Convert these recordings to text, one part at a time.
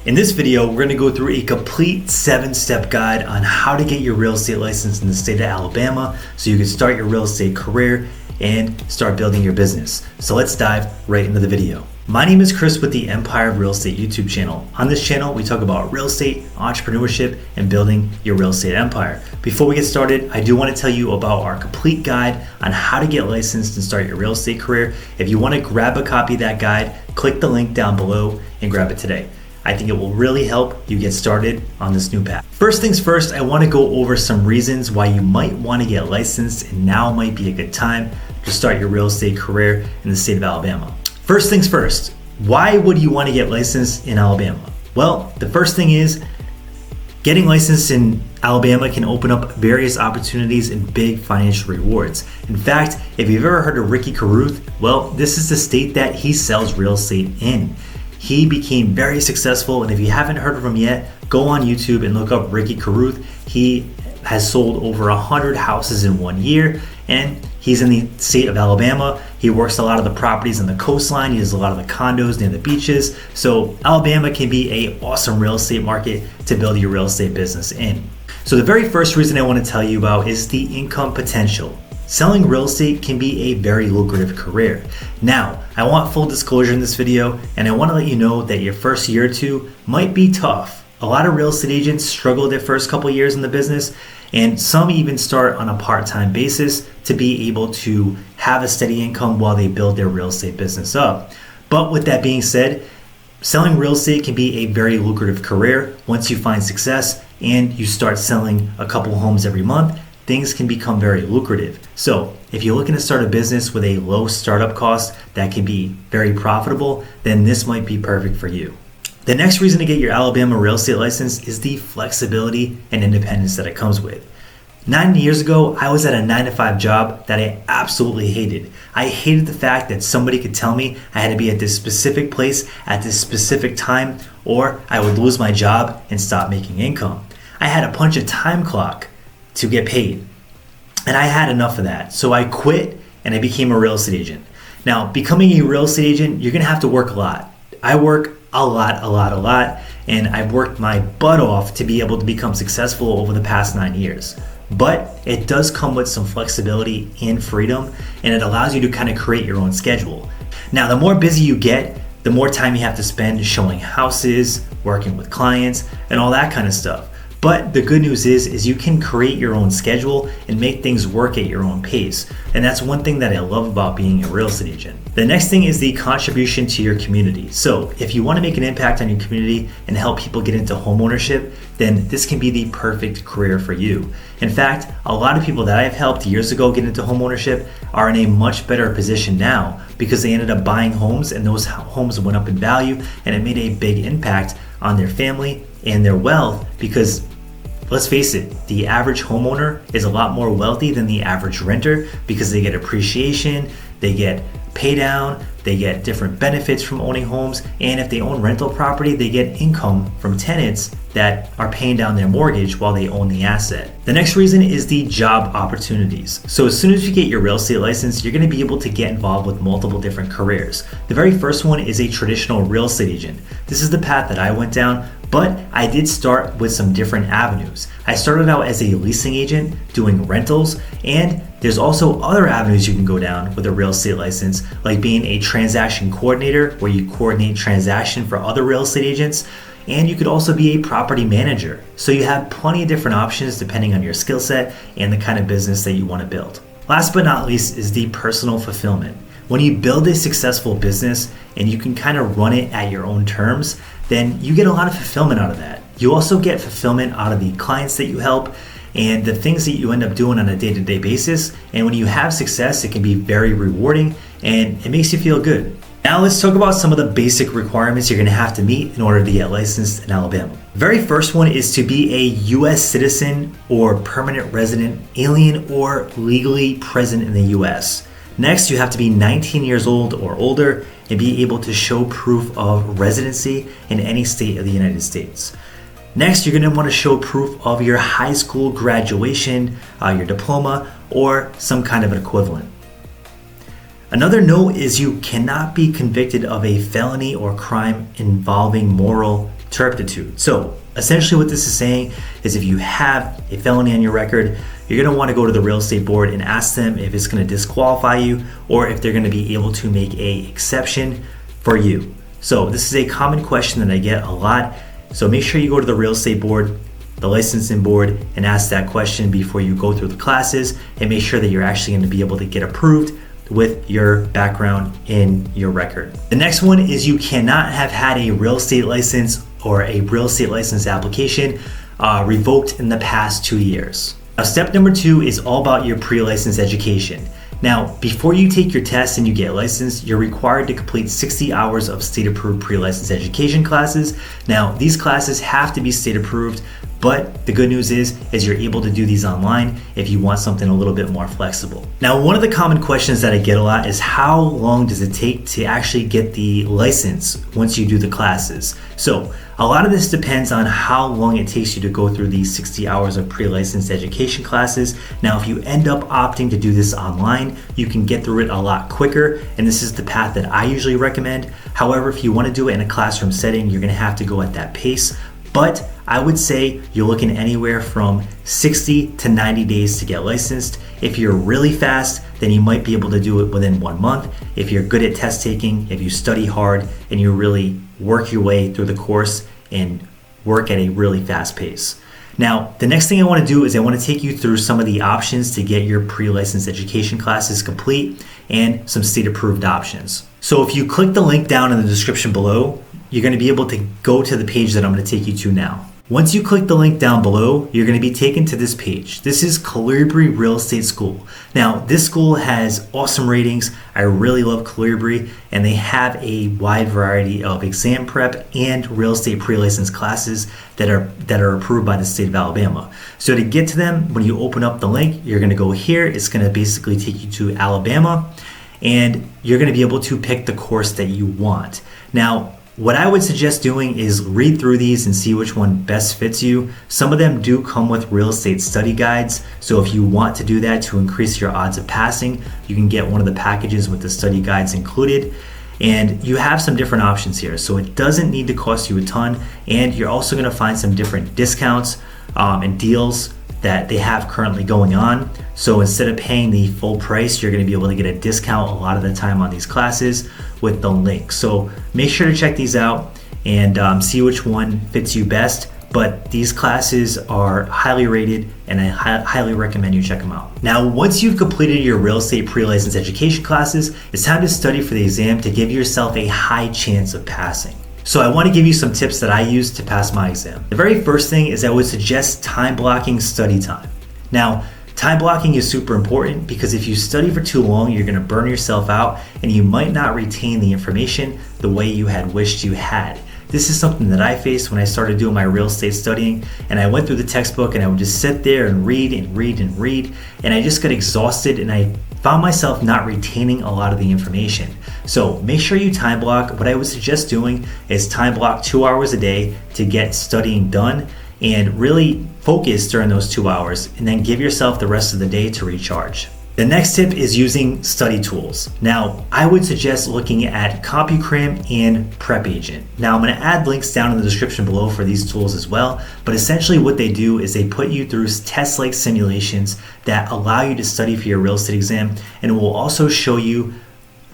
In this video, we're going to go through a complete 7-step guide on how to get your real estate license in the state of Alabama so you can start your real estate career and start building your business. So let's dive right into the video. My name is Chris with the Empire of Real Estate YouTube channel. On this channel, we talk about real estate, entrepreneurship, and building your real estate empire. Before we get started, I do want to tell you about our complete guide on how to get licensed and start your real estate career. If you want to grab a copy of that guide, click the link down below and grab it today. I think it will really help you get started on this new path. First things first, I want to go over some reasons why you might want to get licensed, and now might be a good time to start your real estate career in the state of Alabama. First things first, why would you want to get licensed in Alabama? Well, the first thing is getting licensed in Alabama can open up various opportunities and big financial rewards. In fact, if you've ever heard of Ricky Carruth, well, this is the state that he sells real estate in. He became very successful, and if you haven't heard of him yet, go on YouTube and look up Ricky Carruth. He has sold over 100 houses in 1 year, and he's in the state of Alabama. He works a lot of the properties on the coastline. He does a lot of the condos near the beaches. So Alabama can be an awesome real estate market to build your real estate business in. So the very first reason I want to tell you about is the income potential. Selling real estate can be a very lucrative career. Now, I want full disclosure in this video, and I want to let you know that your first year or two might be tough. A lot of real estate agents struggle their first couple years in the business, and some even start on a part-time basis to be able to have a steady income while they build their real estate business up. But with that being said, selling real estate can be a very lucrative career. Once you find success and you start selling a couple homes every month, things can become very lucrative. So if you're looking to start a business with a low startup cost that can be very profitable, then this might be perfect for you. The next reason to get your Alabama real estate license is the flexibility and independence that it comes with. 9 years ago, I was at a 9-to-5 job that I absolutely hated. I hated the fact that somebody could tell me I had to be at this specific place at this specific time, or I would lose my job and stop making income. I had to punch a time clock to get paid, and I had enough of that. So I quit and I became a real estate agent. Now, becoming a real estate agent, you're gonna have to work a lot. I work a lot, and I've worked my butt off to be able to become successful over the past 9 years. But it does come with some flexibility and freedom, and it allows you to kind of create your own schedule. Now, the more busy you get, the more time you have to spend showing houses, working with clients, and all that kind of stuff. But the good news is you can create your own schedule and make things work at your own pace. And that's one thing that I love about being a real estate agent. The next thing is the contribution to your community. So if you want to make an impact on your community and help people get into homeownership, then this can be the perfect career for you. In fact, a lot of people that I've helped years ago get into homeownership are in a much better position now because they ended up buying homes, and those homes went up in value, and it made a big impact on their family and their wealth, because let's face it, the average homeowner is a lot more wealthy than the average renter because they get appreciation, they get pay down, they get different benefits from owning homes, and if they own rental property, they get income from tenants that are paying down their mortgage while they own the asset. The next reason is the job opportunities. So as soon as you get your real estate license, you're going to be able to get involved with multiple different careers. The very first one is a traditional real estate agent. This is the path that I went down, but I did start with some different avenues. I started out as a leasing agent doing rentals, and there's also other avenues you can go down with a real estate license, like being a transaction coordinator where you coordinate transaction for other real estate agents, and you could also be a property manager. So you have plenty of different options depending on your skill set and the kind of business that you want to build. Last but not least is the personal fulfillment. When you build a successful business and you can kind of run it at your own terms, then you get a lot of fulfillment out of that. You also get fulfillment out of the clients that you help and the things that you end up doing on a day-to-day basis. And when you have success, it can be very rewarding and it makes you feel good. Now let's talk about some of the basic requirements you're going to have to meet in order to get licensed in Alabama. Very first one is to be a U.S. citizen or permanent resident, alien, or legally present in the U.S. Next, you have to be 19 years old or older and be able to show proof of residency in any state of the United States. Next, you're going to want to show proof of your high school graduation, your diploma, or some kind of an equivalent. Another note is you cannot be convicted of a felony or crime involving moral turpitude. So essentially what this is saying is if you have a felony on your record, you're going to want to go to the real estate board and ask them if it's going to disqualify you or if they're going to be able to make an exception for you. So this is a common question that I get a lot. So make sure you go to the real estate board, the licensing board, and ask that question before you go through the classes, and make sure that you're actually going to be able to get approved with your background in your record. The next one is you cannot have had a real estate license or a real estate license application revoked in the past 2 years. Now, step number 2 is all about your pre-license education. Now, before you take your test and you get licensed, you're required to complete 60 hours of state-approved pre-license education classes. Now, these classes have to be state-approved, but the good news is you're able to do these online if you want something a little bit more flexible. Now, one of the common questions that I get a lot is how long does it take to actually get the license once you do the classes? So a lot of this depends on how long it takes you to go through these 60 hours of pre-licensed education classes. Now, if you end up opting to do this online, you can get through it a lot quicker, and this is the path that I usually recommend. However, if you want to do it in a classroom setting, you're going to have to go at that pace. But I would say you're looking anywhere from 60 to 90 days to get licensed. If you're really fast, then you might be able to do it within 1 month. If you're good at test taking, if you study hard, and you really work your way through the course and work at a really fast pace. Now, the next thing I want to do is I want to take you through some of the options to get your pre-licensed education classes complete and some state-approved options. So if you click the link down in the description below, you're going to be able to go to the page that I'm going to take you to now. Once you click the link down below, you're going to be taken to this page. This is Calibri Real Estate School. Now, this school has awesome ratings. I really love Calibri, and they have a wide variety of exam prep and real estate pre-license classes that are approved by the state of Alabama. So to get to them, when you open up the link, you're going to go here. It's going to basically take you to Alabama, and you're going to be able to pick the course that you want. Now, what I would suggest doing is read through these and see which one best fits you. Some of them do come with real estate study guides, so if you want to do that to increase your odds of passing, you can get one of the packages with the study guides included. And you have some different options here, so it doesn't need to cost you a ton, and you're also going to find some different discounts and deals that they have currently going on. So instead of paying the full price, you're going to be able to get a discount a lot of the time on these classes with the link. So make sure to check these out and see which one fits you best. But these classes are highly rated, and I highly recommend you check them out. Now, once you've completed your real estate pre-license education classes, it's time to study for the exam to give yourself a high chance of passing. So I want to give you some tips that I use to pass my exam. The very first thing is I would suggest time blocking study time. Now, time blocking is super important because if you study for too long, you're going to burn yourself out and you might not retain the information the way you had wished you had. This is something that I faced when I started doing my real estate studying, and I went through the textbook and I would just sit there and read and read and read, and I just got exhausted and I found myself not retaining a lot of the information. So make sure you time block. What I would suggest doing is time block 2 hours a day to get studying done and really focus during those 2 hours, and then give yourself the rest of the day to recharge. The next tip is using study tools. Now, I would suggest looking at CompuCram and Prep Agent. Now, I'm going to add links down in the description below for these tools as well, but essentially what they do is they put you through test-like simulations that allow you to study for your real estate exam, and it will also show you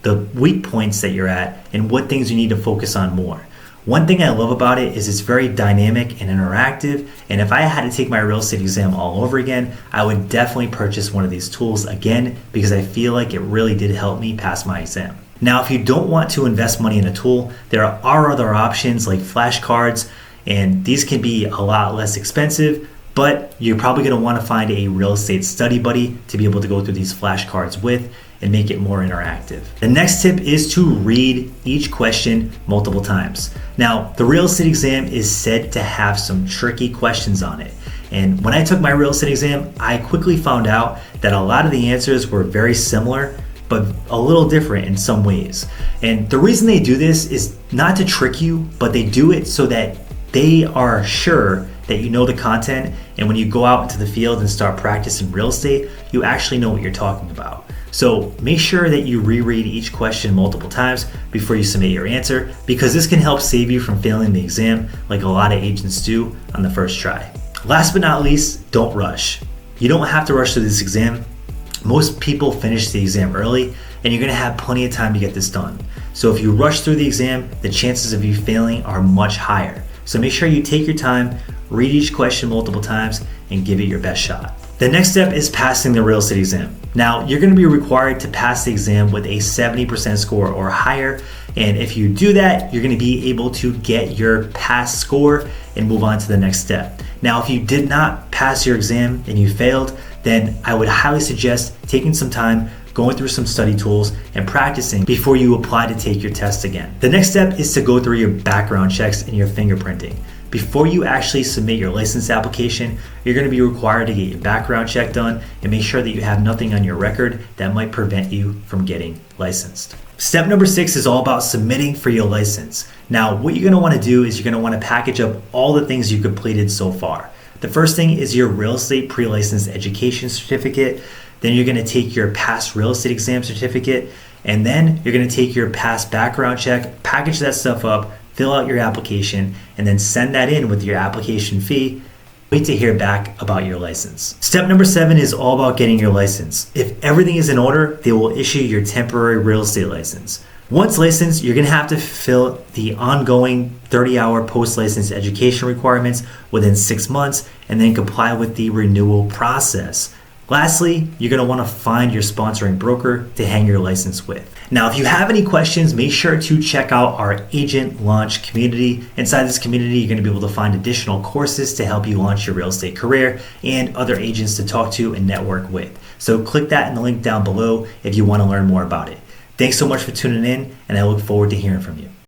the weak points that you're at and what things you need to focus on more. One thing I love about it is it's very dynamic and interactive, and if I had to take my real estate exam all over again, I would definitely purchase one of these tools again because I feel like it really did help me pass my exam. Now, if you don't want to invest money in a tool, there are other options like flashcards, and these can be a lot less expensive, but you're probably going to want to find a real estate study buddy to be able to go through these flashcards with and make it more interactive. The next tip is to read each question multiple times. Now, the real estate exam is said to have some tricky questions on it. And when I took my real estate exam, I quickly found out that a lot of the answers were very similar, but a little different in some ways. And the reason they do this is not to trick you, but they do it so that they are sure that you know the content, and when you go out into the field and start practicing real estate, you actually know what you're talking about. So make sure that you reread each question multiple times before you submit your answer, because this can help save you from failing the exam like a lot of agents do on the first try. Last but not least, don't rush. You don't have to rush through this exam. Most people finish the exam early, and you're gonna have plenty of time to get this done. So if you rush through the exam, the chances of you failing are much higher. So make sure you take your time, read each question multiple times, and give it your best shot. The next step is passing the real estate exam. Now, you're gonna be required to pass the exam with a 70% score or higher. And if you do that, you're gonna be able to get your pass score and move on to the next step. Now, if you did not pass your exam and you failed, then I would highly suggest taking some time, going through some study tools, and practicing before you apply to take your test again. The next step is to go through your background checks and your fingerprinting. Before you actually submit your license application, you're going to be required to get your background check done and make sure that you have nothing on your record that might prevent you from getting licensed. Step number 6 is all about submitting for your license. Now, what you're going to want to do is you're going to want to package up all the things you completed so far. The first thing is your real estate pre-licensed education certificate. Then you're going to take your past real estate exam certificate, and then you're going to take your past background check, package that stuff up, fill out your application, and then send that in with your application fee. Wait to hear back about your license. Step number 7 is all about getting your license. If everything is in order, they will issue your temporary real estate license. Once licensed, you're gonna have to fulfill the ongoing 30-hour post-license education requirements within 6 months and then comply with the renewal process. Lastly, you're going to want to find your sponsoring broker to hang your license with. Now, if you have any questions, make sure to check out our agent launch community. Inside this community, you're going to be able to find additional courses to help you launch your real estate career and other agents to talk to and network with. So click that in the link down below if you want to learn more about it. Thanks so much for tuning in, and I look forward to hearing from you.